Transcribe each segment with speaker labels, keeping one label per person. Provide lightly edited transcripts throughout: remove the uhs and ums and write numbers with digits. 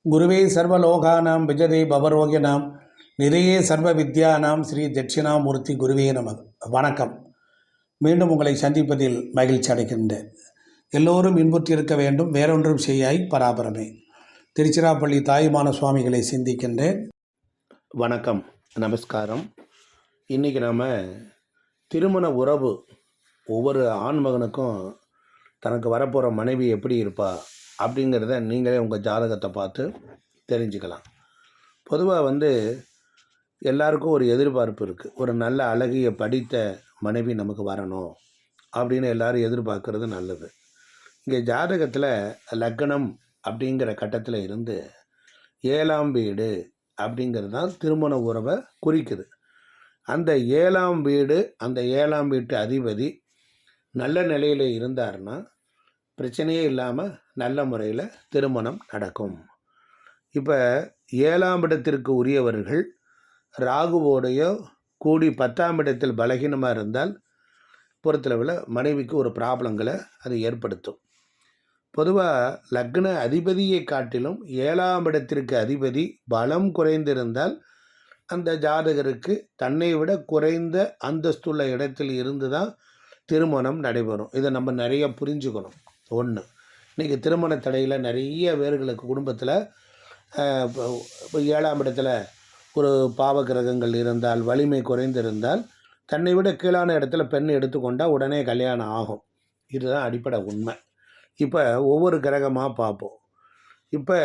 Speaker 1: குருவே சர்வலோகானாம் விஜதே பவரோகியனாம் நிறையே சர்வ வித்யானாம் ஸ்ரீ தட்சிணாமூர்த்தி குருவே நம. வணக்கம். மீண்டும் உங்களை சந்திப்பதில் மகிழ்ச்சி அடைகின்றேன். எல்லோரும் இன்புற்றிருக்க வேண்டும், வேறொன்றும் செய்யாய் பராபரமே. திருச்சிராப்பள்ளி தாயுமான சுவாமிகளை சிந்திக்கின்றேன்.
Speaker 2: வணக்கம், நமஸ்காரம். இன்றைக்கி நாம் திருமண உறவு, ஒவ்வொரு ஆண்மகனுக்கும் தனக்கு வரப்போகிற மனைவி எப்படி இருப்பா அப்படிங்கிறத நீங்களே உங்கள் ஜாதகத்தை பார்த்து தெரிஞ்சுக்கலாம். பொதுவாக எல்லாருக்கும் ஒரு எதிர்பார்ப்பு இருக்குது. ஒரு நல்ல அழகிய படித்த மனைவி நமக்கு வரணும் அப்படின்னு எல்லாரும் எதிர்பார்க்கறது நல்லது. இங்கே ஜாதகத்தில் லக்னம் அப்படிங்கிற கட்டத்தில் இருந்து 7ஆம் வீடு அப்படிங்கிறது தான் திருமண உறவை குறிக்குது. அந்த 7ஆம் வீடு, அந்த 7ஆம் வீட்டு அதிபதி நல்ல நிலையில் இருந்தார்னா பிரச்சனையே இல்லாமல் நல்ல முறையில் திருமணம் நடக்கும். இப்போ 7ஆம் இடத்திற்கு உரியவர்கள் ராகுவோடையோ கூடி 10ஆம் இடத்தில் பலகீனமாக இருந்தால் பொறுத்தளவில் மனைவிக்கு ஒரு ப்ராப்ளங்களை அது ஏற்படுத்தும். பொதுவாக லக்ன அதிபதியை காட்டிலும் 7ஆம் இடத்திற்கு அதிபதி பலம் குறைந்திருந்தால் அந்த ஜாதகருக்கு தன்னை விட குறைந்த அந்தஸ்துள்ள இடத்தில் இருந்து தான் திருமணம் நடைபெறும். இதை நம்ம நிறைய புரிஞ்சுக்கணும். ஒன்று, இன்றைக்கி திருமண தடையில் நிறைய பேர்களுக்கு குடும்பத்தில் இப்போ 7ஆம் இடத்துல ஒரு பாவ கிரகங்கள் இருந்தால், வலிமை குறைந்திருந்தால், தன்னை விட கீழான இடத்துல பெண் எடுத்துக்கொண்டால் உடனே கல்யாணம் ஆகும். இதுதான் அடிப்படை உண்மை. இப்போ ஒவ்வொரு கிரகமாக பார்ப்போம். இப்போ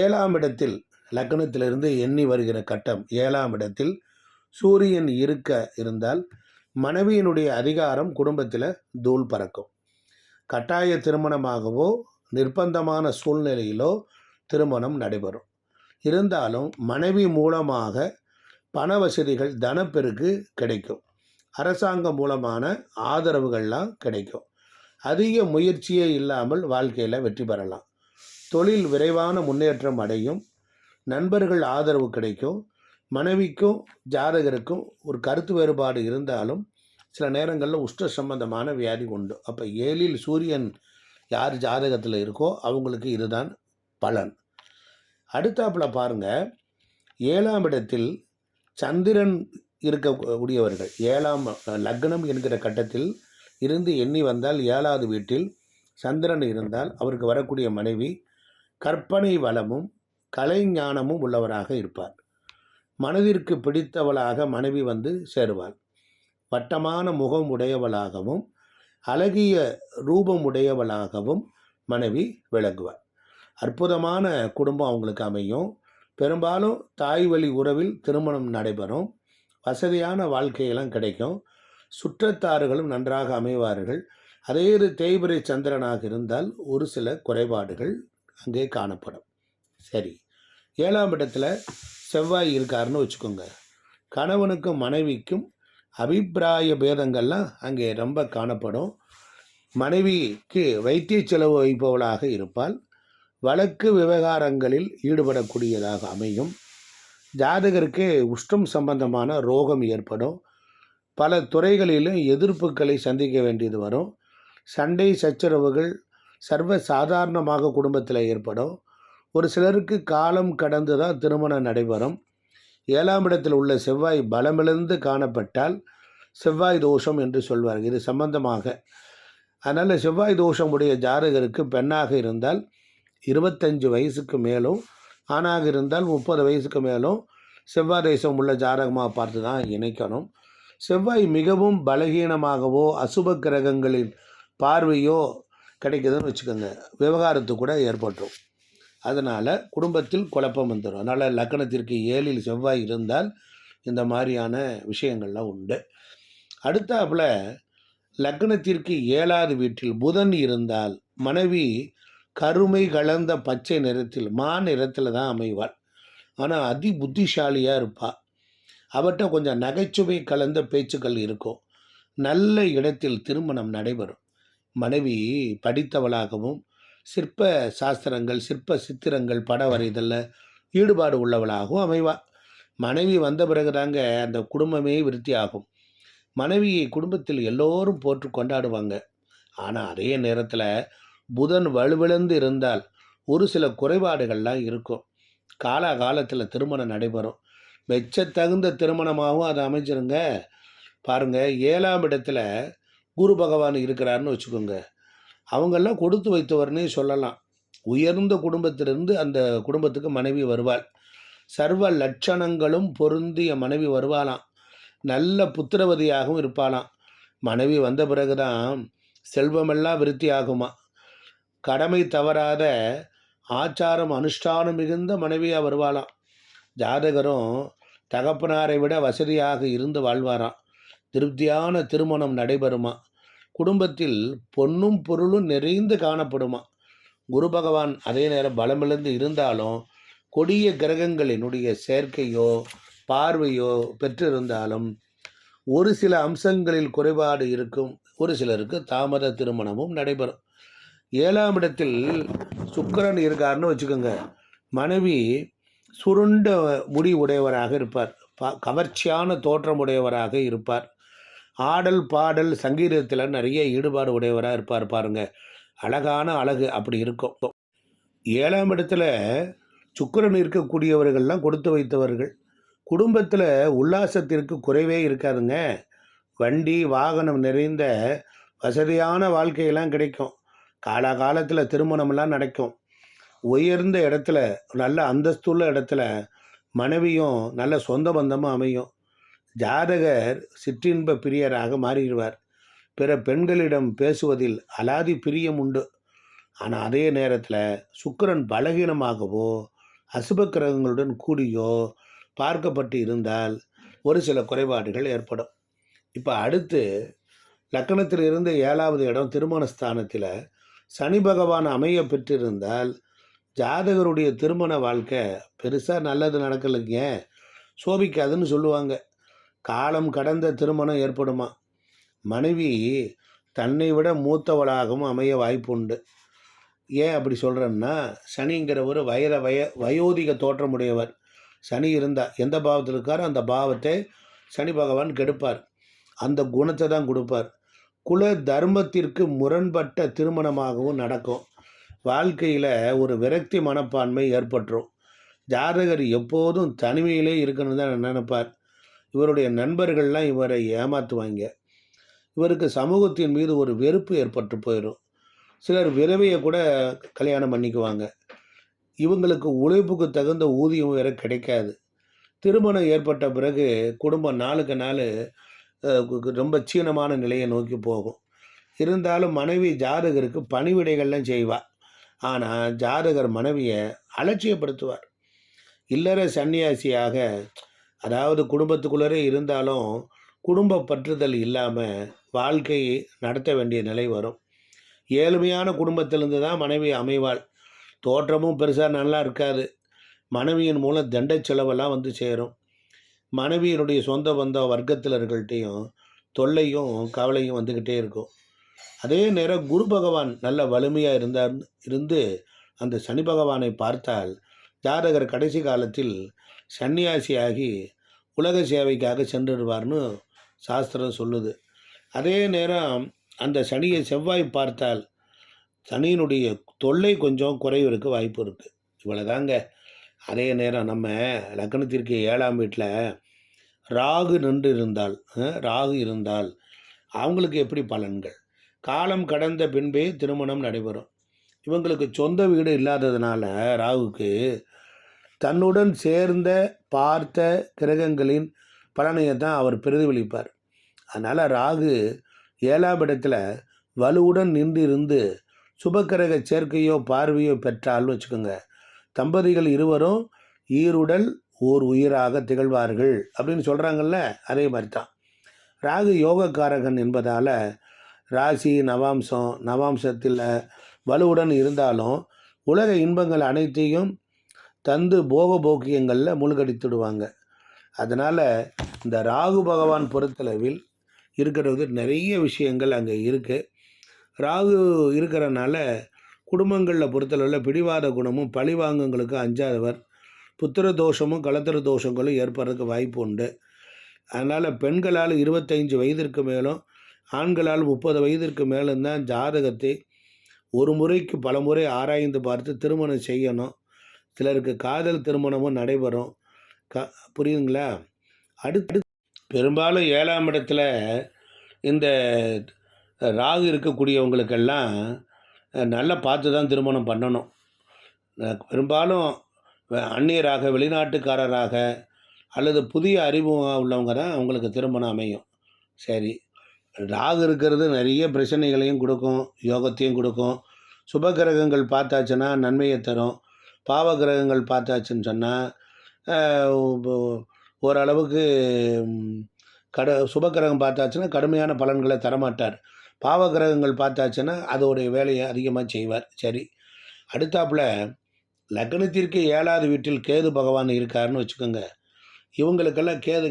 Speaker 2: 7ஆம் இடத்தில் லக்னத்திலிருந்து எண்ணி வருகிற கட்டம் 7ஆம் இடத்தில் சூரியன் இருக்க இருந்தால் மனைவியினுடைய அதிகாரம் குடும்பத்தில் தூள் பறக்கும். கட்டாய திருமணமாகவோ நிர்பந்தமான சூழ்நிலையிலோ திருமணம் நடைபெறும். இருந்தாலும் மனைவி மூலமாக பண வசதிகள், தனப்பெருக்கு கிடைக்கும். அரசாங்கம் மூலமான ஆதரவுகள்லாம் கிடைக்கும். அதிக முயற்சியே இல்லாமல் வாழ்க்கையில் வெற்றி பெறலாம். தொழில் விரைவான முன்னேற்றம் அடையும். நண்பர்கள் ஆதரவு கிடைக்கும். மனைவிக்கும் ஜாதகருக்கும் ஒரு கருத்து வேறுபாடு இருந்தாலும் சில நேரங்களில் உஷ்ட சம்பந்தமான வியாதி உண்டு. அப்போ 7இல் சூரியன் யார் ஜாதகத்தில் இருக்கோ அவங்களுக்கு இதுதான் பலன். அடுத்தாப்பில் பாருங்கள், 7ஆம் இடத்தில் சந்திரன் இருக்கக்கூடியவர்கள் 7ஆம் லக்னம் என்கிற கட்டத்தில் இருந்து எண்ணி வந்தால் 7வது வீட்டில் சந்திரன் இருந்தால் அவருக்கு வரக்கூடிய மனைவி கற்பனை வளமும் கலைஞானமும் உள்ளவராக இருப்பார். மனதிற்கு பிடித்தவளாக மனைவி சேருவாள். வட்டமான முகம் உடையவளாகவும் அழகிய ரூபம் உடையவளாகவும் மனைவி விளங்குவார். அற்புதமான குடும்பம் அவங்களுக்கு அமையும். பெரும்பாலும் தாய் வழி உறவில் திருமணம் நடைபெறும். வசதியான வாழ்க்கையெல்லாம் கிடைக்கும். சுற்றத்தார்களும் நன்றாக அமைவார்கள். அதே தேய்பிரை சந்திரனாக இருந்தால் ஒரு சில குறைபாடுகள் அங்கே காணப்படும். சரி, 7ஆம் இடத்துல செவ்வாய் இருக்காருன்னு வச்சுக்கோங்க. கணவனுக்கும் மனைவிக்கும் அபிப்பிராய பேதங்கள்லாம் அங்கே ரொம்ப காணப்படும். மனைவிக்கு வைத்திய செலவு வைப்பவளாக இருப்பால் வழக்கு விவகாரங்களில் ஈடுபடக்கூடியதாக அமையும். ஜாதகருக்கு உஷ்டம் சம்பந்தமான ரோகம் ஏற்படும். பல துறைகளிலும் எதிர்ப்புகளை சந்திக்க வேண்டியது வரும். சண்டை சச்சரவுகள் சர்வ சாதாரணமாக குடும்பத்தில் ஏற்படும். ஒரு சிலருக்கு காலம் கடந்து தான் திருமணம் நடைபெறும். 7ஆம் இடத்தில் உள்ள செவ்வாய் பலமிழந்து காணப்பட்டால் செவ்வாய் தோஷம் என்று சொல்வார்கள். இது சம்பந்தமாக அதனால் செவ்வாய் தோஷம் உடைய ஜாதகருக்கு பெண்ணாக இருந்தால் 25 வயசுக்கு மேலும், ஆணாக இருந்தால் 30 வயசுக்கு மேலும் செவ்வாய் தேசம் உள்ள ஜாதகமாக பார்த்து தான் இணைக்கணும். செவ்வாய் மிகவும் பலகீனமாகவோ அசுப கிரகங்களின் பார்வையோ கிடைக்குதுன்னு வச்சுக்கோங்க, விவகாரத்து கூட ஏற்பட்டுரும். அதனால் குடும்பத்தில் குழப்பம் வந்துடும். அதனால் லக்னத்திற்கு 7இல் செவ்வாய் இருந்தால் இந்த மாதிரியான விஷயங்கள்லாம் உண்டு. அடுத்தாப்புல லக்னத்திற்கு 7வது வீட்டில் புதன் இருந்தால் மனைவி கருமை கலந்த பச்சை நிறத்தில் நிறத்தில் தான் அமைவாள். ஆனால் அதி புத்திசாலியாக இருப்பாள். அவர்கிட்ட கொஞ்சம் நகைச்சுவை கலந்த பேச்சுக்கள் இருக்கும். நல்ல இடத்தில் திருமணம் நடைபெறும். மனைவி படித்தவளாகவும் சிற்ப சாஸ்திரங்கள், சிற்ப சித்திரங்கள், பட வரைதலில் ஈடுபாடு உள்ளவளாகவும் அமைவாள். மனைவி வந்த பிறகு தாங்க அந்த குடும்பமே விருத்தி ஆகும். மனைவியை குடும்பத்தில் எல்லோரும் போற்று கொண்டாடுவாங்க. ஆனால் அதே நேரத்தில் புதன் வலுவிழந்து இருந்தால் ஒரு சில குறைபாடுகள்லாம் இருக்கும். காலாகாலத்தில் திருமணம் நடைபெறும். மெச்சத்தகுந்த திருமணமாகவும் அது அமைஞ்சிருங்க. பாருங்கள், 7ஆம் இடத்துல குரு பகவான் இருக்கிறாருன்னு வச்சுக்கோங்க. அவங்கெல்லாம் கொடுத்து வைத்தவர்னே சொல்லலாம். உயர்ந்த குடும்பத்திலிருந்து அந்த குடும்பத்துக்கு மனைவி வருவாள். சர்வ லட்சணங்களும் பொருந்திய மனைவி வருவாளாம். நல்ல புத்திரவதியாகவும் இருப்பாளாம். மனைவி வந்த பிறகு தான் செல்வமெல்லாம் விருத்தி ஆகுமா. கடமை தவறாத ஆச்சாரம் அனுஷ்டானம் மிகுந்த மனைவியாக வருவாளாம். ஜாதகரும் தகப்பனாரை விட வசதியாக இருந்து வாழ்வாராம். திருப்தியான திருமணம் நடைபெறுமா. குடும்பத்தில் பொன்னும் பொருளும் நிறைந்து காணப்படுமா. குரு பகவான் அதே நேரம் பலமிழந்து இருந்தாலும் கொடிய கிரகங்களினுடைய சேர்க்கையோ பார்வையோ பெற்றிருந்தாலும் ஒரு சில அம்சங்களில் குறைபாடு இருக்கும். ஒரு சிலருக்கு தாமத திருமணமும் நடைபெறும். 7ஆம் இடத்தில் சுக்கிரன் இருக்காருன்னு வச்சுக்கோங்க. மனைவி சுருண்ட முடி உடையவராக இருப்பார். கவர்ச்சியான தோற்றம் உடையவராக இருப்பார். ஆடல் பாடல் சங்கீதத்தில் நிறைய ஈடுபாடு உடையவராக இருப்பார். பாருங்க, அழகான அழகு அப்படி இருக்கும். 7ஆம் இடத்துல சுக்கிரன் இருக்கக்கூடியவர்கள்லாம் கொடுத்து வைத்தவர்கள். குடும்பத்தில் உல்லாசத்திற்கு குறைவே இருக்காதுங்க. வண்டி வாகனம் நிறைந்த வசதியான வாழ்க்கையெல்லாம் கிடைக்கும். காலாகாலத்தில் திருமணமெல்லாம் நடக்கும். உயர்ந்த இடத்துல நல்ல அந்தஸ்துள்ள இடத்துல மனைவியும் நல்ல சொந்த பந்தமும் அமையும். ஜாதகர் சிற்றின்ப பிரியராக மாறிடுவார். பிற பெண்களிடம் பேசுவதில் அலாதி பிரியம் உண்டு. ஆனால் அதே நேரத்தில் சுக்கிரன் பலகீனமாகவோ அசுப கிரகங்களுடன் கூடியோ பார்க்கப்பட்டு இருந்தால் ஒரு சில குறைபாடுகள் ஏற்படும். இப்போ அடுத்து லக்கணத்தில் இருந்து 7வது இடம் திருமணஸ்தானத்தில் சனி பகவான் அமைய பெற்றிருந்தால் ஜாதகருடைய திருமண வாழ்க்கை பெருசாக நல்லது நடக்கலைங்க, சோபிக்காதுன்னு சொல்லுவாங்க. காலம் கடந்த திருமணம் ஏற்படுமா. மனைவி தன்னை விட மூத்தவளாகவும் அமைய வாய்ப்பு உண்டு. ஏன் அப்படி சொல்கிறேன்னா, சனிங்கிறவர் வயோதிக தோற்றமுடையவர். சனி இருந்தால் எந்த பாவத்தில் இருக்காரோ அந்த பாவத்தை சனி பகவான் கெடுப்பார். அந்த குணத்தை தான் கொடுப்பார். குல தர்மத்திற்கு முரண்பட்ட திருமணமாகவும் நடக்கும். வாழ்க்கையில் ஒரு விரக்தி மனப்பான்மை ஏற்பட்டுரும். ஜாதகர் எப்போதும் தனிமையிலே இருக்கணும்னு தான் நினைப்பார். இவருடைய நண்பர்கள்லாம் இவரை ஏமாற்றுவாங்க. இவருக்கு சமூகத்தின் மீது ஒரு வெறுப்பு ஏற்பட்டு போயிடும். சிலர் விரவையை கூட கல்யாணம் பண்ணிக்குவாங்க. இவங்களுக்கு உழைப்புக்கு தகுந்த ஊதியம் வேறு கிடைக்காது. திருமணம் ஏற்பட்ட பிறகு குடும்பம் நாளுக்கு நாள் ரொம்ப சீனமான நிலையை நோக்கி போகும். இருந்தாலும் மனைவி ஜாதகருக்கு பணிவிடைகள்லாம் செய்வார். ஆனால் ஜாதகர் மனைவியை அலட்சியப்படுத்துவார். இல்லற சன்னியாசியாக, அதாவது குடும்பத்துக்குள்ளரே இருந்தாலும் குடும்ப பற்றுதல் இல்லாமல் வாழ்க்கையை நடத்த வேண்டிய நிலை வரும். ஏழ்மையான குடும்பத்திலிருந்து தான் மனைவி அமைவாள். தோற்றமும் பெருசாக நல்லா இருக்காது. மனைவியின் மூலம் தண்டை செலவெல்லாம் வந்து சேரும். மனைவியினுடைய சொந்த பந்த வர்க்கத்தினர்கள்ட்டையும் தொல்லையும் கவலையும் வந்துக்கிட்டே இருக்கும். அதே நேரம் குரு பகவான் நல்ல வலிமையாக இருந்து அந்த சனி பகவானை பார்த்தால் ஜாதகர் கடைசி காலத்தில் சன்னியாசியாகி உலக சேவைக்காக சென்றுடுவார்னு சாஸ்திரம் சொல்லுது. அதே நேரம் அந்த சனியை செவ்வாய் பார்த்தால் சனியினுடைய தொல்லை கொஞ்சம் குறைவதற்கு வாய்ப்பு இருக்குது. இவ்வளோதாங்க. அதே நேரம் நம்ம லக்னத்திற்கு 7ஆம் வீட்டில் ராகு இருந்தால் அவங்களுக்கு எப்படி பலன்கள்? காலம் கடந்த பின்பே திருமணம் நடைபெறும். இவங்களுக்கு சொந்த வீடு இல்லாததுனால ராகுக்கு தன்னுடன் சேர்ந்த பார்த்த கிரகங்களின் பலனையை தான் அவர் பிரதிபலிப்பார். அதனால் ராகு 7ஆம் இடத்துல வலுவுடன் நின்று சுபக்கிரக சேர்க்கையோ பார்வையோ பெற்றால்னு வச்சுக்கோங்க, தம்பதிகள் இருவரும் ஈருடல் ஓர் உயிராக திகழ்வார்கள் அப்படின்னு சொல்கிறாங்கல்ல, அதே மாதிரி தான். ராகு யோகக்காரகன் என்பதால் ராசி நவாம்சத்தில் வலுவுடன் இருந்தாலும் உலக இன்பங்கள் அனைத்தையும் தந்து போக்கியங்களில் மூழ்கடித்துடுவாங்க. அதனால் இந்த ராகு பகவான் பொறுத்தளவில் இருக்கிறது நிறைய விஷயங்கள் அங்கே இருக்குது. ராகு இருக்கிறனால குடும்பங்களில் பொறுத்தளவில் பிடிவாத குணமும் பழிவாங்கங்களுக்கு அஞ்சாதவர், புத்திர தோஷமும் கலத்திர தோஷங்களும் ஏற்படுறதுக்கு வாய்ப்பு உண்டு. அதனால் பெண்களால் 25 வயதிற்கு மேலும் ஆண்களால் 30 வயதிற்கு மேலும் தான் ஜாதகத்தை ஒரு முறைக்கு பல முறை ஆராய்ந்து பார்த்து திருமணம் செய்யணும். சிலருக்கு காதல் திருமணமும் நடைபெறும். புரியுதுங்களா? அடுத்து பெரும்பாலும் 7ஆம் இடத்துல இந்த ராகு இருக்கக்கூடியவங்களுக்கெல்லாம் நல்லா பார்த்து தான் திருமணம் பண்ணணும். பெரும்பாலும் அந்நியராக, வெளிநாட்டுக்காரராக அல்லது புதிய அறிமுகம் உள்ளவங்க தான் அவங்களுக்கு திருமணம் அமையும். சரி, ராகு இருக்கிறது நிறைய பிரச்சனைகளையும் கொடுக்கும், யோகத்தையும் கொடுக்கும். சுப கிரகங்கள் பார்த்தாச்சுன்னா நன்மையை தரும். பாவ கிரகங்கள் பார்த்தாச்சுன்னு சொன்னால் ஓரளவுக்கு சுப கிரகம் பார்த்தாச்சுன்னா கடுமையான பலன்களை தரமாட்டார். பாவ கிரகங்கள் பார்த்தாச்சுன்னா அதோடைய வேலையை அதிகமாக செய்வார். சரி, அடுத்தாப்புல லக்னத்திற்கு 7வது வீட்டில் கேது பகவான் இருக்காருன்னு வச்சுக்கோங்க. இவங்களுக்கெல்லாம் கேது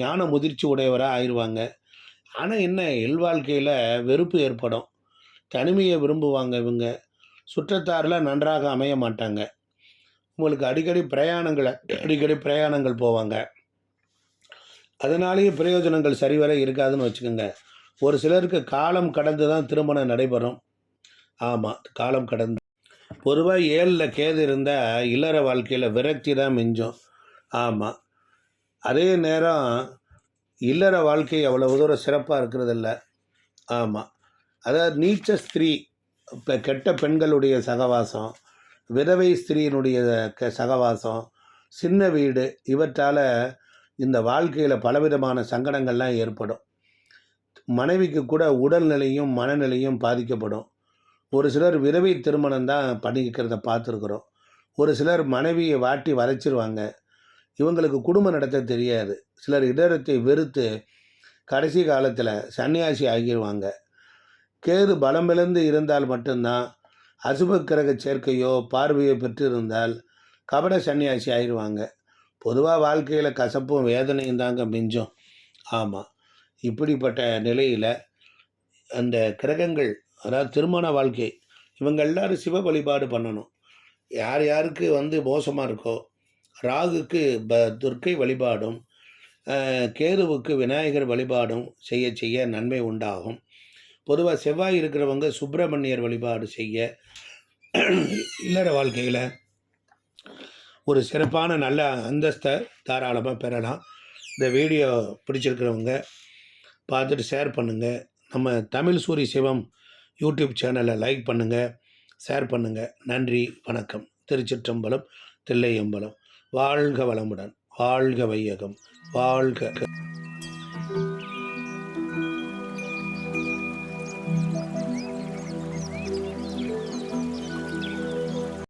Speaker 2: ஞான முதிர்ச்சி உடையவராக ஆயிடுவாங்க. ஆனால் என்ன, இல்வாழ்க்கையில் வெறுப்பு ஏற்படும், தனிமையை விரும்புவாங்க. இவங்க சுற்றத்தாரில் நன்றாக அமைய மாட்டாங்க. உங்களுக்கு அடிக்கடி பிரயாணங்கள் போவாங்க. அதனாலேயே பிரயோஜனங்கள் சரிவர இருக்காதுன்னு வச்சுக்கோங்க. ஒரு சிலருக்கு காலம் கடந்து தான் திருமணம் நடைபெறும். ஆமாம், காலம் கடந்து. பொதுவாக 7ல் கேது இருந்தால் இல்லற வாழ்க்கையில் விரக்தி தான் மிஞ்சும். ஆமாம், அதே நேரம் இல்லற வாழ்க்கை அவ்வளவு தூரம் சிறப்பாக இருக்கிறதில்ல. ஆமாம், அதாவது நீச்ச ஸ்திரீ, இப்போ கெட்ட பெண்களுடைய சகவாசம், விதவை ஸ்திரீனுடைய சகவாசம், சின்ன வீடு, இவற்றால் இந்த வாழ்க்கையில் பலவிதமான சங்கடங்கள்லாம் ஏற்படும். மனைவிக்கு கூட உடல்நிலையும் மனநிலையும் பாதிக்கப்படும். ஒரு சிலர் விதவை திருமணம் தான் பண்ணிக்கிறத பார்த்துருக்குறோம். ஒரு சிலர் மனைவியை வாட்டி வரைச்சிருவாங்க. இவங்களுக்கு குடும்பம் நடத்த தெரியாது. சிலர் இடரத்தை வெறுத்து கடைசி காலத்தில் சன்னியாசி ஆகிடுவாங்க. கேது பலமிழந்து இருந்தால் மட்டும்தான், அசுப கிரக சேர்க்கையோ பார்வையோ பெற்று இருந்தால் கபட சன்னியாசி ஆகிடுவாங்க. பொதுவாக வாழ்க்கையில் கசப்பும் வேதனையும் தாங்க மிஞ்சும். ஆமாம், இப்படிப்பட்ட நிலையில் அந்த கிரகங்கள், அதாவது திருமண வாழ்க்கை, இவங்க எல்லாரும் சிவ வழிபாடு பண்ணணும். யார் யாருக்கு மோசமாக இருக்கோ, ராகுக்கு துர்க்கை வழிபாடும், கேதுவுக்கு விநாயகர் வழிபாடும் செய்ய நன்மை உண்டாகும். பொதுவாக செவ்வாய் இருக்கிறவங்க சுப்பிரமணியர் வழிபாடு செய்ய இல்லற வாழ்க்கையில் ஒரு சிறப்பான நல்ல அந்தஸ்தை தாராளமாக பெறலாம். இந்த வீடியோ பிடிச்சிருக்கிறவங்க பார்த்துட்டு ஷேர் பண்ணுங்கள். நம்ம தமிழ் சூரி சிவம் யூடியூப் சேனலை லைக் பண்ணுங்கள், ஷேர் பண்ணுங்கள். நன்றி, வணக்கம். திருச்சிற்றம்பலம், தில்லையம்பலம். வாழ்க வளமுடன், வாழ்க வையகம், வாழ்க.